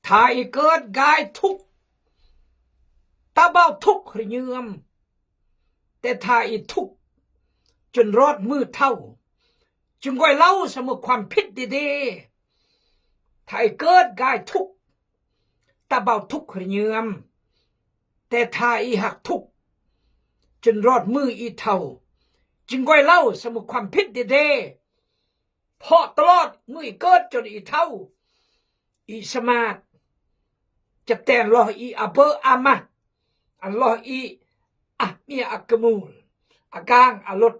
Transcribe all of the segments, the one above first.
ถ้าอีเกิดกายทุกตาเบาทุกหรือเยื่อมแต่ถ้าอีทุกจนรอดมือเท่าจึงก้อยเล่าสมุความผิดดีๆถ้าอีเกิดกายทุกตาเบาทุกหรือเยื่อมแต่ถ้าอีหักทุกจนรอดมืออีเท่าจึงก้อยเล่าสมุความผิดดีๆเพราะตลอดมืออีเกิดจนอีเท่าอีสมาร์จะแต่รออีอับเบอร์อามาอันรออีอะเมียอักมูลอากางอลด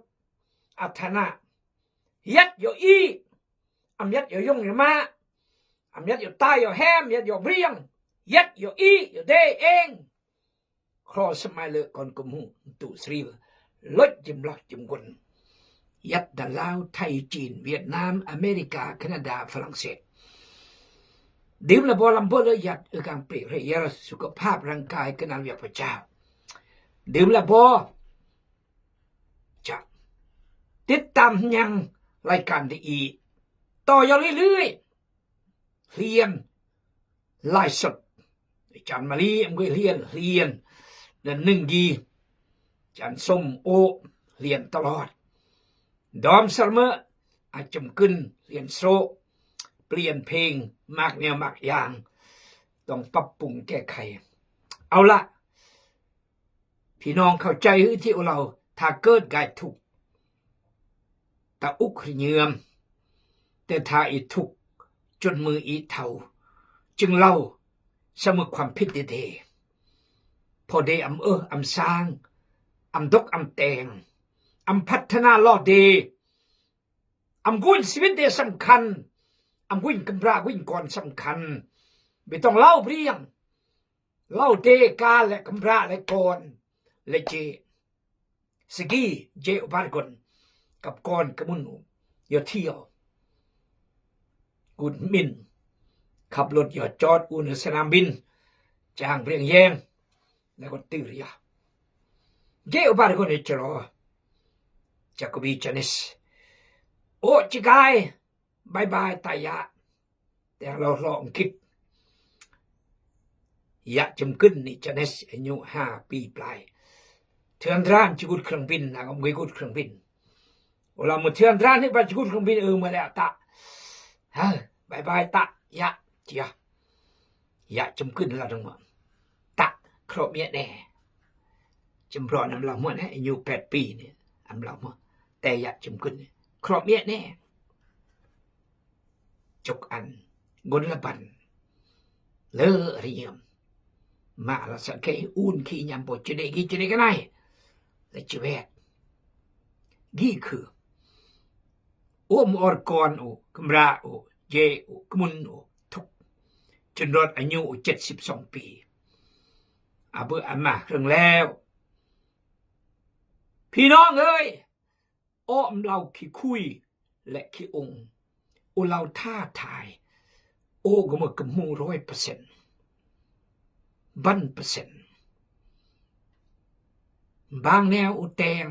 อัธนายัดอยู่อีอำยัดอยู่ยงอยู่มาอำยัดอยู่ใต้อยู่แฮมยัดอยู่เรียงยัดอยู่อีอยู่เดเองครอสมัยเลยก่อนกุมูตุสรีลดจิมลอดจิมกุนยัดดาลาวไทยจีนเวียดนามอเมริกาแคนาดาฝรั่งเศสดิมละบอลำบเลยยัดการเปลี่ยนเรียสุขภาพร่างกายกันนำอย่างพระเจ้าดิมละบอจะติดตามยังรายการดีต่อยเรื่อยๆเรียนไลฟ์สดอาจารย์มาลีมันก็เรียนเดินหนึ่งดีอาจารย์ส้มโอเรียนตลอดดอมสมออาจมขึ้นเรียนโซเปลี่ยนเพลงมากแนวมากอย่างต้องปรับปรุงแก้ไขเอาละพี่น้องเข้าใจที่เราถ้าเกิดกายทุกแต่อุกเยือมแต่ถ้าอีทุกจนมืออีเท่าจึงเล่าสมุความผิดเดพอเดอำสร้างอำดกอำแต่งอำพัฒนาลอเดอำกุนชีวิตเดสำคัญอำกุนกำรากุนก่อนสำคัญไม่ต้องเล่าเรียงเล่าเดกาและกำราและก่อนและเจสกีเจอุบาลกนกับก่อนกมุนอย่าเที่ยวกุดมินขับรถอย่าจอดอุนสนามบินจางเปรียงแยงแล้วก็ตื่นยาเจอุบาลกนเอจรอจากกบีจันิสโอจิกายบายบายตายะแต่เราลองคิดอยากจำขึ้นนี่จันิสอายุ5 ปีปลายเทือนร้านจิกุดเครื่องบินนะก็ไม่กุดเครื่องบินเวลามาเทือนร้านนี่ไปจิกุดเครื่องบินมาแล้วตะบายบายตะยะเจียอยากจำขึ้นเราทั้งหมดตะครบเมียแน่จำรอนำเราหมดนะอายุ8 ปีเนี่ยอำเราหมดแต่อยากจำขึ้นครบเมียแน่จกอันงนละบันเลอเรียมมาละสักแค่อุ่นขี้ยำปวดจะได้กันไหนและจะแวดนี่คือโอมอร์กอนโอกมราโอเยโอกมุนโอทุกจนรอดอายุ72 ปีอาเบออามาเรื่องแล้วพี่น้องเอ้ยอ้อมเราขี้คุยและขี้องค์โอเราท่าทายโอ้ก็มากระมู100%บันเปอร์เซ็นต์บางแนวอุแตง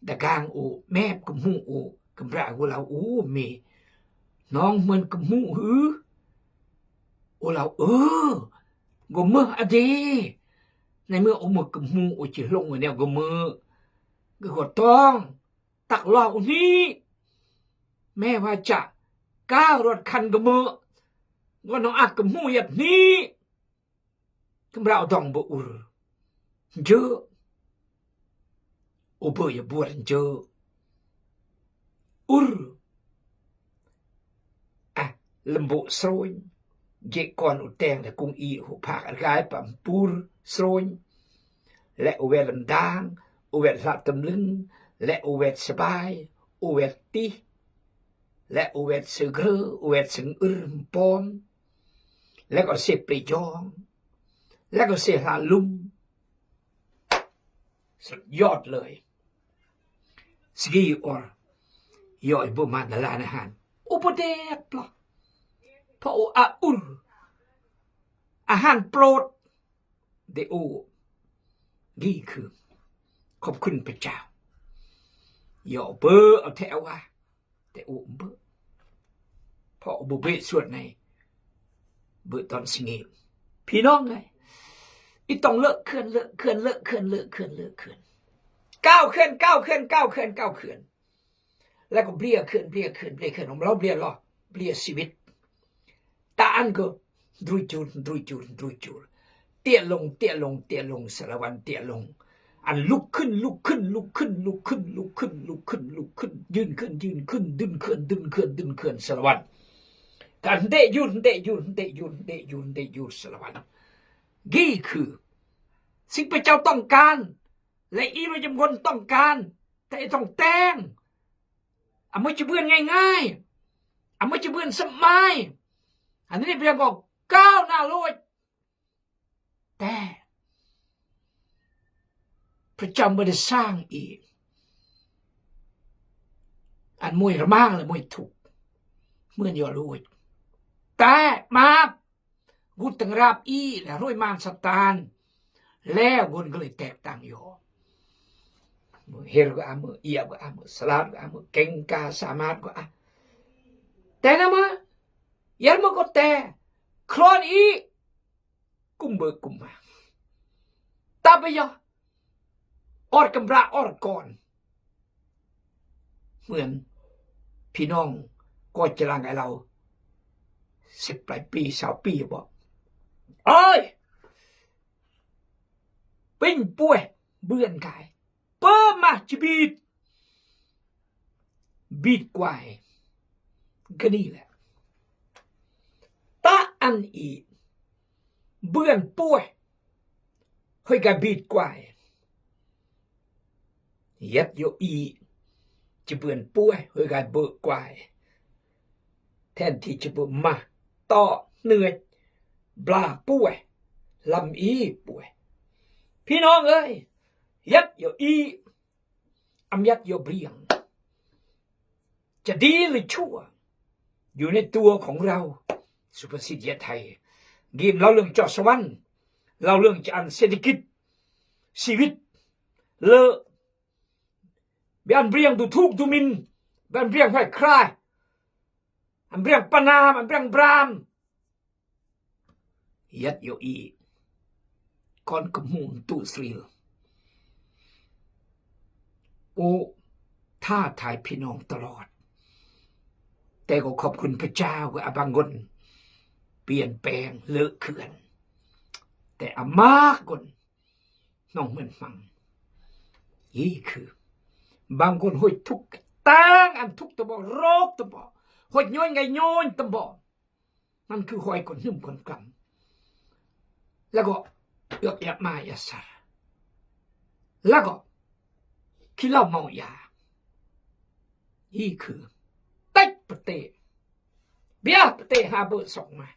ดะกางอุแม่กระมูอุกำราอุเรามีน้องเหมือนกระมูหืออุเราก็มืออดีในเมื่อเอามือกระมูอุจิลงแนวก็มือก็ต้องตักเหล่านี้แม่ว่าจะก้าวรถคันกระมือว่าน้องอักกระมูอย่างนี้กำราต้องบ่อุรเจออุบอย่าบวชเจออุรลำบุสโรยเจก่อนอุแตงแต่กุ้งอีหูผักอะไรปั๊มปูรสโรยและอุเวลันดางอุเวลาตำลึงและอุเวสบายอุเวตีและอุเวสเกลืออุเวสงมปอมและก็เสปริจองแล้วก็เสียหาลุ่มสุดยอดเลยสกีออร์ย่อยบุมาดลานอาหารอุปเดชปลาพระอุลอาหารโปรดเดโอนี่คือขอบคุณพระเจ้าย่อเบอร์เอาแถวว่าแต่โอเบอร์พอบุเบส่วนใน เบื่อตอนสิงเงพี่น้องไงอีต้องเลิกเคลื่อนก้าวเคลื่อนแล้วก็เบลียเคลื่อนของเราเบลียหรอเบลียชีวิตตาอันก็ดุยจูนเตี้ยลงสารวันเตี้ยลงอันลุกขึ้นยืนขึ้นดึงขึ้นสารวันการเตะยืนสารวันกี่คือสิ่งพระเจ้าต้องการและอีพระเจ้าคนต้องการแต่ต้องแต่งไม่จะเบื่อง่ายไม่จะเบื่อสมัยอันนี้เพียงก็ก้าวหน้าโลดแต่พระเจ้าไม่ได้สร้างอีกอันมวยระมากเลยมวยถูกเมื่อยอรู้แต่มากูตั้งรับอีและรวยมานสตานแล้วบนก็เลยแตกต่างอยู่มือเฮลก็มือเอียก็มือสลาดก็มือเก่งกาสามารถก็แต่นะมายันมันก็แต่คลอนอีกุมเบิกกุมมาตาไปยออดกำราอดก่อนเหมือนพี่น้องก็จะรังไอเรา10 ปลายปี20 ปีบอกเอ้ยปิ้งป่วยเบื่อนกายเปิ่มมาจะบีดกวายก็นี่แหละตาอันอีเบื่อนป่วยให้กับบีดกวายยัดโยอีจะเบื่อนป่วยให้กับเบิกกวายแทนที่จะเบื่อมาต่อเหนื่อยบลาป่วยลำอีป่วยพี่น้องเอ้ยยัดโยอียัดโยเบียงจะดีหรือชั่วอยู่ในตัวของเราสุภาษิตไทยกีมเราเรื่องจอสวรรค์เราเรื่องจะอันเศรษฐกิจชีวิตเลอะอันเบียงดูทุกดูมินอันเบียงไฟคลายอันเบียงปนามอันเบียงบรามยัดโยอีก่อนกมูลตู้สรีลโอ้ท่าทายพี่น้องตลอดแต่ก็ขอบคุณพระเจ้าว่าบางคนเปลี่ยนแปลงเลอะเขื่อนแต่มากคนน้องเหมือนฟังนี่คือบางคนหอยทุกตั้งอันทุกตะบอโรคตะบอหอยย้อยไงย้อยตะบอมันคือหอยคนนุ่มคนกำแล้วก็ยกยับมาอย่าสาแล้วก็คิดเล่าเมายานี่คือเต็กปะเตเบียปะเตหาเบอร์2มา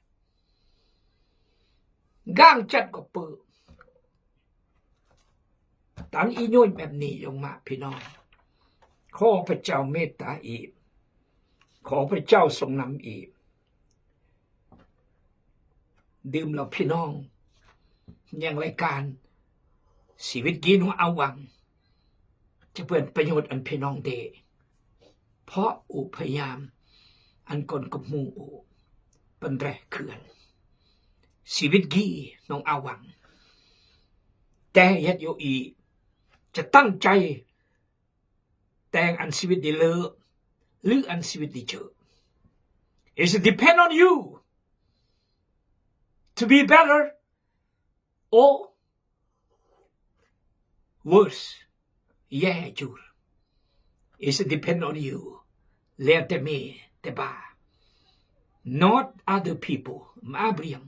ก้างจัดก็เปิดตันอีโยนแบบนี้ลงมาพี่น้องขอพระเจ้าเมตตาอีกขอพระเจ้าทรงนำอีกดื่มเราพี่น้องอย่างรายการชีวิตกินของเอาวังจะเป็นประโยชน์อันพี่น้องเดเพราะอุพยายามอันก่อนกับมูอุเป็นแรกเขื่อนชีวิตกี้น้องเอาวังแต่ยัดโยอีจะตั้งใจแต่งอันชีวิตดีเลอหรืออันชีวิตดีเจอ It depend on you to be better or worse แย่จูด It depend on you แล้วแต่เมแต่บ่า not other people มาเบียง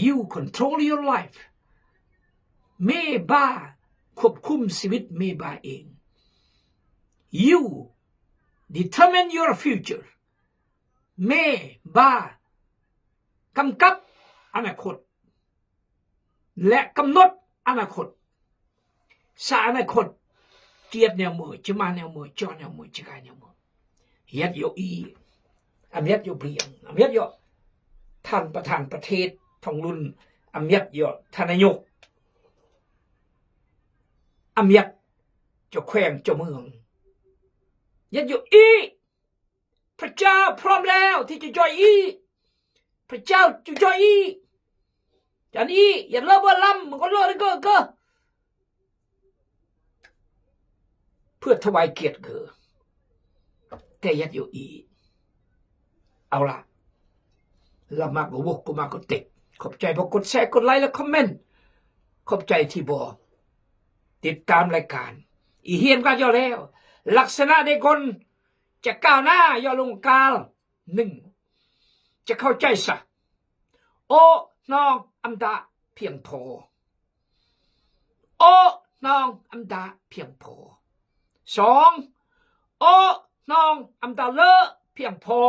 you control your life เมบ้าควบคุมชีวิตเมบ้าเอง you determine your future เมบ้ากำกับอนาคตและกำหนดอนาคตสาอนาคตเกียรติแนวมือจะมาแนวมือจอแนวมือจะกายแนวมือยัดโยอียัดโยเบียงยัดโยท่านประธานประเทศทองรุ่นยัดโยท่านนายกยัดเจ้าแขวงเจ้าเมืองยัดโยอีพระเจ้าพร้อมแล้วที่จะย่อยอี พระเจ้าจุจอยจันอีอย่าเลิกว่าลำมันก็เลิกก็เพื่อถวายเกียรติเกอแต่ยัดอยู่อีเอาล่ะเรามากกว่าวกกูมากกว่าติดขอบใจพอกดแชร์กดไลค์และคอมเมนต์ขอบใจที่บอกติดตามรายการอีเฮียนก็ย่อแล้วลักษณะในคนจะก้าวหน้าย่อลงกาลหนึ่งจะเข้าใจซะโอ้น้องอัมดาเพียงพอโอ้น้องอัมดาเพียงพอสองโอ้น้องอัมดาเลอะเพียงพอ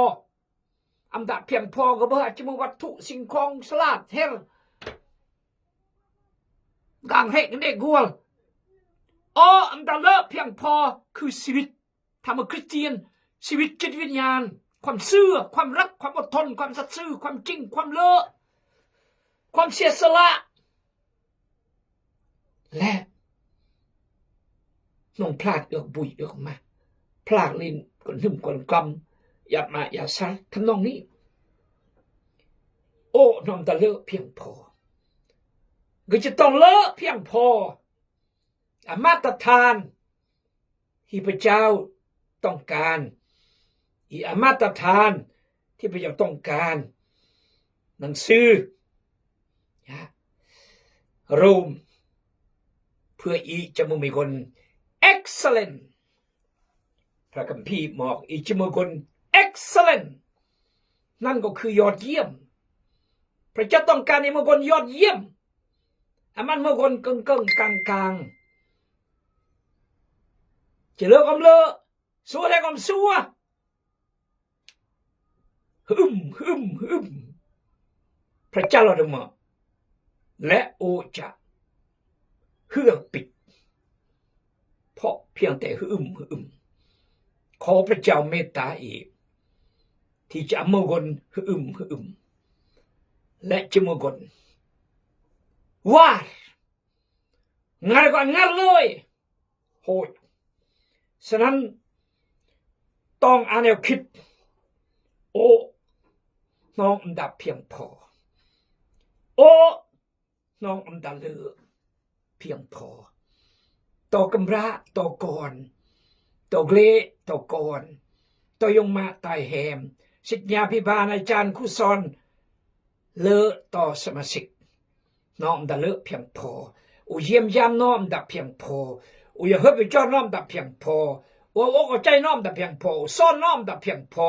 อัมดาเพียงพอก็เบอร์จมูกวัตถุสิ่งของสลาดเทลกังเหกเด็กกัวโอ้อัมดาเลอะเพียงพอคือชีวิตธรรมคริสเตียนชีวิตจิตวิญญาณความเชื่อความรักความอดทนความสัตย์ซื่อความจริงความเลอะความเสียสละและน้องพลาดเอือกบุยเอือกมาพลาดลิ้นก่อนหึ่มก่อนกำอย่ามาอย่าซัดทำนองนี้โอ้น้องตะเลอะเพียงพอก็จะต้องเลอะเพียงพอมาตรฐานที่พระเจ้าต้องการมาตรฐานที่พระเจ้าต้องการหนังสือโรมเพื่อจะมึงมีคน excellent พระคัมภีร์บอกจะมึงคน excellent นั่นก็คือยอดเยี่ยมพระเจ้าต้องการให้มึงคนยอดเยี่ยมมันมึงคนกึ่งกลางจะเลิกกำเลอะสัวได้กำสัวฮึมพระเจ้าเราดมาและโอจะเฮือกปิดเพราะเพียงแต่ฮึมขอพระเจ้าเมตตาอีกที่จะมงคลฮึมและจะมงคลว่างานก็งานเลยโหดฉะนั้นต้องอ่านแนวคิดโอ้น้องอันดับเพียงพอโอ้น้องอันดับเลือเพียงพอต่อกำระต่อก่อนต่อเกลต่อก่อนต่อยงมาตายแหมศิษยาพิบาลอาจารย์คู่สอนเลอต่อสมาชิกน้องอันดับเลือเพียงพออุเยี่ยมยามน้อมอันดับเพียงพออุยเฮบไปจอน้อมดับเพียงพอโอ้ใจน้อมดับเพียงพอซ่อนน้อมดับเพียงพอ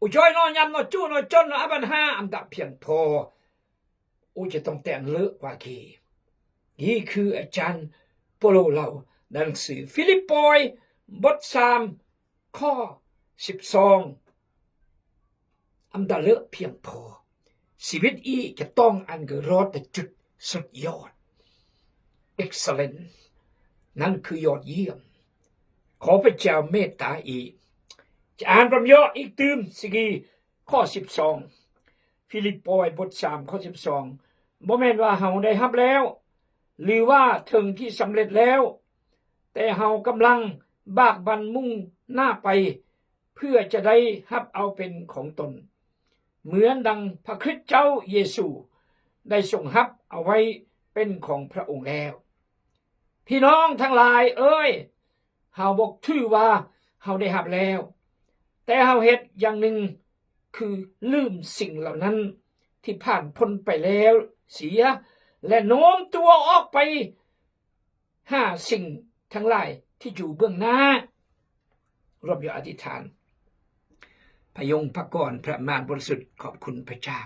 อุจอยน้อยำน้อจู้น้อยจนน้อยบันห้าอันดับเพียงพอจะต้องแต่งเลอะกว่ากี่นี่คืออาจารย์โปโลเราหนังสือฟิลิปปอยบท3ข้อ12อันดับเลอะเพียงพอชีวิตจะต้องอันเกิดรอดแต่จุดสุดยอด excellent นั่นคือยอดเยี่ยมขอพระเจ้าเมตตาจะอ่านประโยคอีกตืมสิกีข้อ12ฟิลิปปอยบท3ข้อ12บ่แม่นว่าเฮาได้รับแล้วหรือว่าถึงที่สำเร็จแล้วแต่เฮากำลังบากบั่นมุ่งหน้าไปเพื่อจะได้รับเอาเป็นของตนเหมือนดังพระคริสต์เจ้าเยซูได้ทรงรับเอาไว้เป็นของพระองค์แล้วพี่น้องทั้งหลายเอ้ยเฮาบอกถือว่าเฮาได้รับแล้วแต่เฮาเฮ็ดอย่างหนึ่งคือลืมสิ่งเหล่านั้นที่ผ่านพ้นไปแล้วเสียและโน้มตัวออกไปหาสิ่งทั้งหลายที่อยู่เบื้องหน้ารวมอยู่อธิษฐานพยงพระกรพระมารบริสุทธิ์ขอบคุณพระเจ้า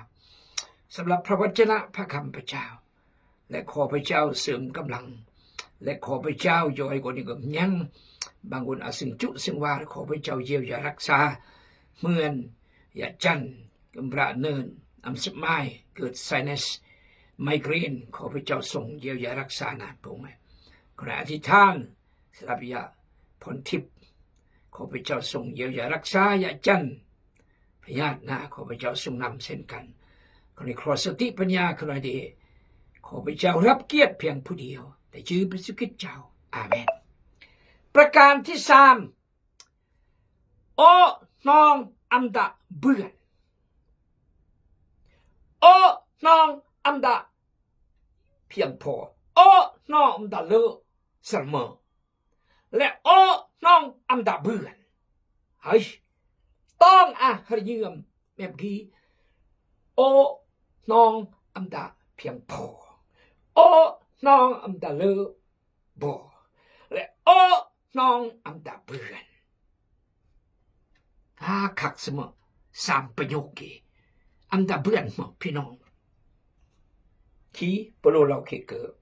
สำหรับพระวจนะพระคำพระเจ้าและขอพระเจ้าเสริมกำลังและขอพระเจ้าย่อยกว่านี้ก็ยังบางคนอาจสึงจุซึ่งว่าขอพระเจ้าเยียวยารักษาเหมือนอย่าจันกำระเนินอัมสมายเกิดไซนัสไมเกรนขอพระเจ้าทรงเยียวยารักษานะพระองค์ขณะอธิษฐานสลับยาพรทิพย์ขอพระเจ้าทรงเยียวยารักษาอย่าจันพญาตินะขอพระเจ้าทรงนำเส้นกันขอในครอสติปัญญาขณะเดียขอพระเจ้ารับเกียรติเพียงผู้เดียวแต่ชื่อพระสุคิดเจ้าอาเมนประการที่3โอ้น้องอัมดะเบื่อ น้องอันดาเพียงพอโอ้น้องอันดาเลอะเสมอและโอ้น้องอันดาเบื่อเฮ้ยต้องหรยืมแบบกี้โอ้น้องอันดาเพียงพอโอ้น้องอันดาเลอะบ่และโอ้น้องอันดาเบื่อขักเสมอสามประโยคเกอันดาเบื่อหมดพี่น้องที่ปโลเราเคเกิด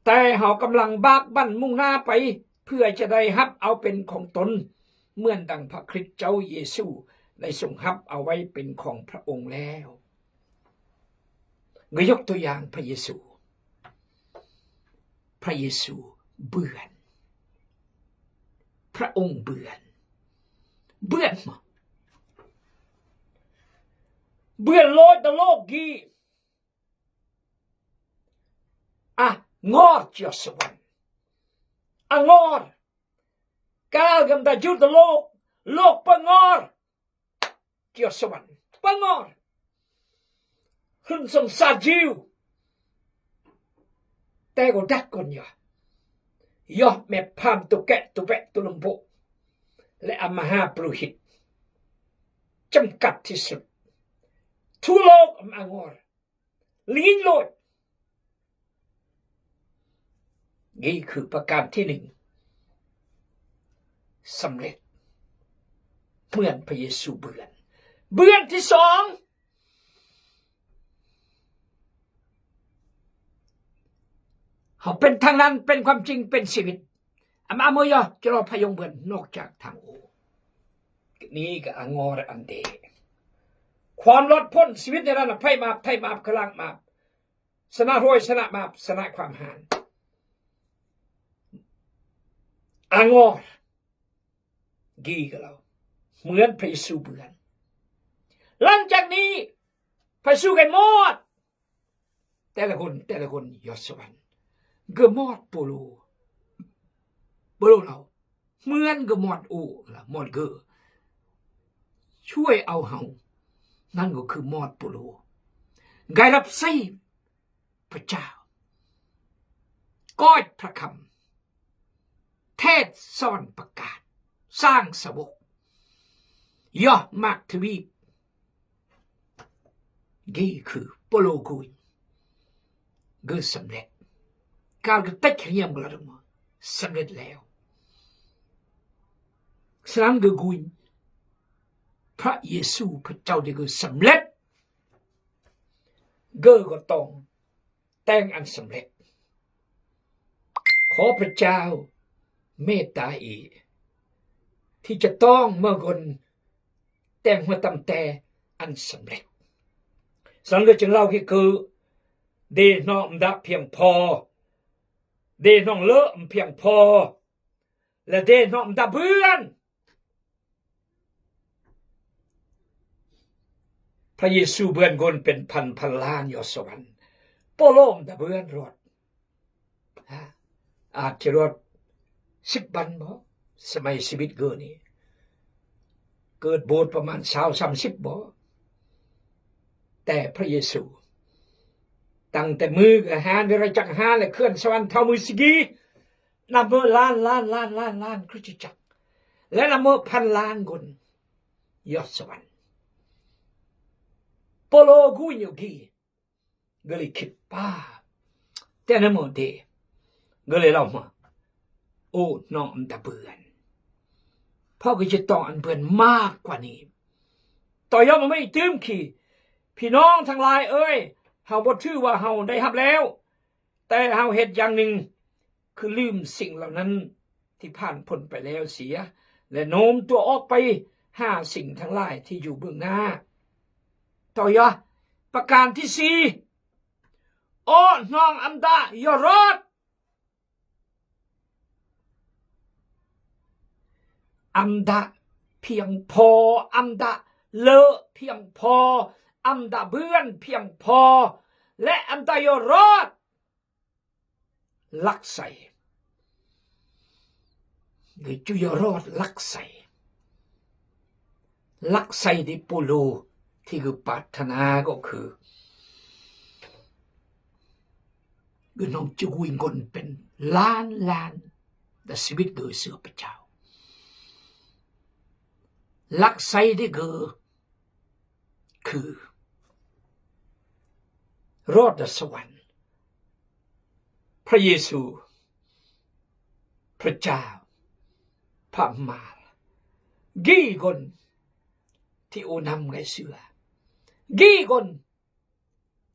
แต่เขากำลังบากบั่นมุ่งหน้าไปเพื่อจะได้ฮับเอาเป็นของตนเหมือนดังพระคริสต์เจ้าเยซูได้ทรงฮับเอาไว้เป็นของพระองค์แล้วยกตัวอย่างพระเยซูเบื่อพระองค์เบื่อมาเบื่อโลดโลกกีงอดเจียสวรรค์งอดกาลกำตาจุดโลกปงอดเจียสวรรค์ปงอดขึ้นสงสารจิวแต่ก็ดักคนยอมแม่พามตุแกะตุแปะตุลมโบและอมหาปรุหิตจำกัดที่สุดทั่วโลกงอดลิ้นโลดนี่คือประการที่หนึ่งสำเร็จเหมือนพระเยซูเบื่อที่สองเขาเป็นทางนั้นเป็นความจริงเป็นชีวิตอาโมยจะรอพยงเบือนนอกจากทางโอนี่ก็งออันเดความลดพ้นชีวิตในระดับไพ่มาพลังมาสนะรวยสนะมาสนะความหานงอกีกับเราเหมือนพระเยซูเบื่อหลังจากนี้พระเยซูกันหมดแต่ละคนยศสวรรค์ก็หมดโปโลเราเหมือนก็หมดละหมดก็ช่วยเอาเฮานั่นก็คือหมดโปโลไงรับใช้พระเจ้าก้อยพระคำเทศสอนประกาศสร้างสวกย่อมากทวีปนี่คือโปโลกุยก็สำเร็จการกระตักเขียมกระดมสำเร็จแล้วสนามกกุยพระเยซูพระเจ้าได้ก็สำเร็จก็ต้องแต่งอันสำเร็จขอพระเจ้าเมตตาอีที่จะต้องเมื่อคนแต่งหัวตำแต่อันสำเร็จสังเกตจึงเล่าคือเดนอมดะเพียงพอเดนองเลอะเพียงพอและเดนอมดะเบื่อนพระเยซูเบื่อนคนเป็นพันล้านยศสวรรค์โปโลมดะเบื่อนรอดอาจจะรอด10 วันบ่สมัยชีวิตเกิดนี่เกิดโบสถ์ประมาณ20-30บ่แต่พระเยซูตั้งแต่มือกับหาเดรัจจักรหาและเคลื่อนสวรรค์เท่ามือสิกีนับเมื่อล้านคริสตจักรและนับเมื่อพันล้านคนยอดสวรรค์โปโลกุยโยกีก็เลยคิดป้าแต่ในโมเดก็เลยเล่ามาโอ้น้องตะเบือนพ่อก็จะต้องอันเบือนมากกว่านี้ต่อยอดมันไม่ตื้มขี่พี่น้องทั้งหลายเอ้ยเฮาบ่ถือว่าเฮาได้รับแล้วแต่เฮาเฮ็ดอย่างหนึ่งคือลืมสิ่งเหล่านั้นที่ผ่านพ้นไปแล้วเสียและโน้มตัวออกไปหาสิ่งทั้งหลายที่อยู่เบื้องหน้าต่อยอดประการที่4โอ้น้องอัมดาอย่ารอดอัมดาเพียงพออัมดาเลอะเพียงพออัมดาเบื่อนเพียงพอและอัมดาอย่ารอดลักใส่หรือจุยรอดลักใส่ดิปูโล ที่คือปรารถนาก็คือน้องจะวิ่งคนเป็นล้านแต่ชีวิตโดยเสือพระเจ้าลักไซได้คือรอดสวรรค์พระเยซูพระเจ้าพระมากี่คนที่โอนำไงเสือกี่คน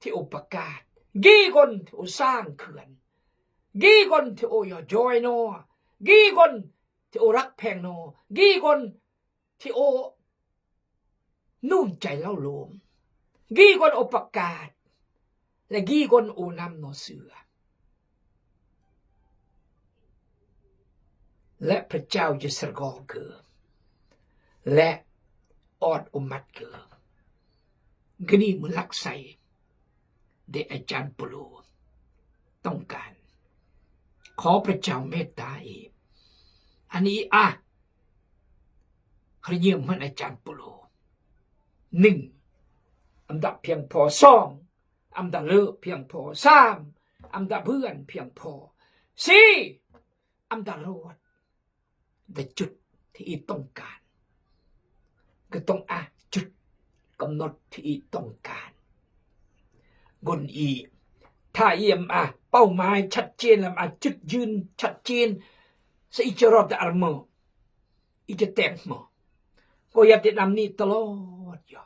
ที่โอประกาศกี่คนที่โอสร้างเขื่อนกี่คนที่โอยอจอยโนกี่คนที่โอรักแพงโนกี่คนที่โอนุ่มใจเล่าโลมกี่คนโอประกาศและกี่คนโอนำโนเสือและพระเจ้าจะสกอเกิดและออดอุมัดเกิดกนี่มันลักใส่เดอาจารย์ปุโรต้องการขอพระเจ้าเมตตาอีกอันนี้ขอเยี่ยมมันอาจารย์ปุโร1อันดับเพียงพอ2อันดับเลิกเพียงพอ3อันดับเพื่อนเพียงพอ4อันดับรอดแต่จุดที่อีต้องการก็ต้องจุดกำหนดที่อีต้องการกนอีถ้าเยี่ยมเป้าหมายชัดเจนแล้วจุดยืนชัดเจนสิจะรอดแต่อารมณ์อีจะแต่งหมอก็อยากจะนำนี่ตลอดอยู่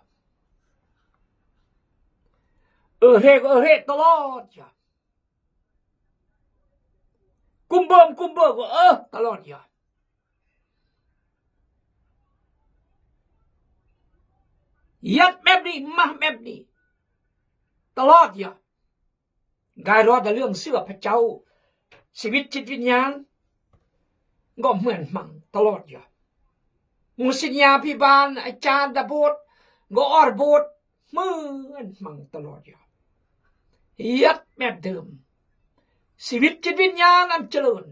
เร่ตลอดอยู่กุมเบิ่มก็ตลอดอยู่ยัดแบบนี้มาแบบนี้ตลอดอย่ากายรอดแต่เรื่องเสื้อพระเจ้าชีวิตจิตวิญญาณก็เหมือนมั่งตลอดอย่ามุสิญญาพิบาลอาจารย์ตะโบดก็อรโบดเหมือนมั่งตลอดอย่ายัดแบบเดิมชีวิตจิตวิญญาณอันเจริญ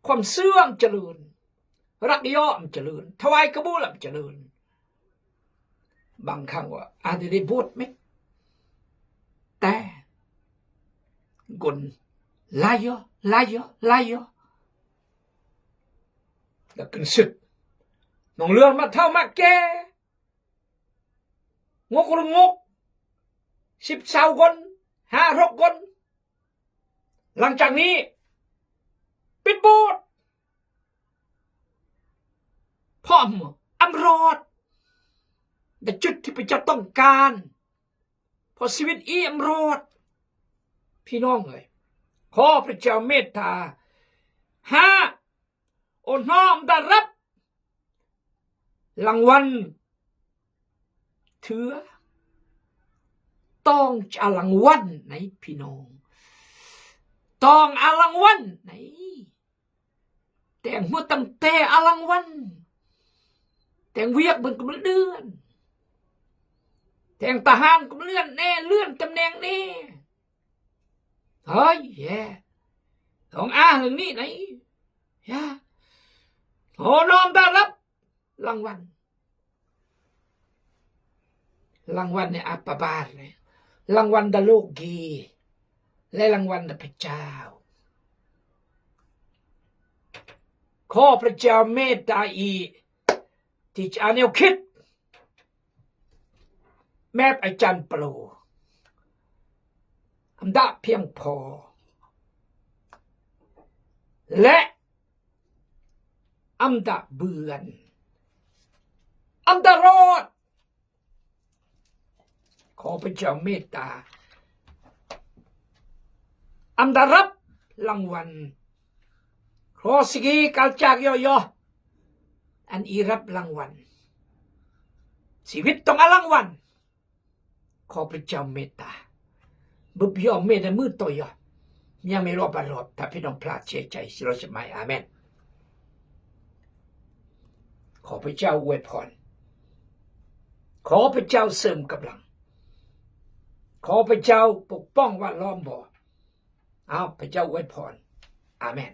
ความเสื่อมเจริญรักย่อมเจริญถวายกระบุลเจริญบางครั้งว่าอาจจะได้บวชไหมแต่กนลายแล้วกันสึกน้องเรื่องมาเท่ามาแก่งก10 คน5-6 คนหลังจากนี้ปิดโบสถ์พร้อมอำรอดแต่จุดที่พระเจ้าต้องการพอชีวิตอำรอดพี่น้องเอ๋ยขอพระเจ้าเมตตาโอนน้อมได้รับรางวัลถือต้องจะรางวัลไหนพี่น้องต้องรางวัลไหนแต่เมื่อตั้งแต่รางวัลแต่เวียกมันก็มันเลื่อนแต่งทหารก็เลื่อนแน่เลื่อนตำแหน่งแน่เฮ้ยของเรื่องนี้ไหนโอ้น้อมได้รับรางวัลเนี่ยอัปบาทเลยรางวัลดโลกีและรางวัลพระเจ้าขอพระเจ้าเมตตาที่จะแนวคิดแม้อาจารย์โปรอันดับเพียงพอและอันดับเบือนอันดับรอดขอพระเจ้าเมตตาอันดับรับรางวัลขอสิกีกาจากย่ออันรับรางวัลชีวิตต้องรางวัลขอพระเจ้าเมตตาบุพยอมเมตตามือตัวยอยังไม่รอบรอบถ้าพี่น้องพลาดเสียใจสิเราจะไม่อาเมนขอพระเจ้าอวยพรขอพระเจ้าเสริมกำลังขอพระเจ้าปกป้องว่าล้อมบ่อเอาพระเจ้าอวยพรอาเมน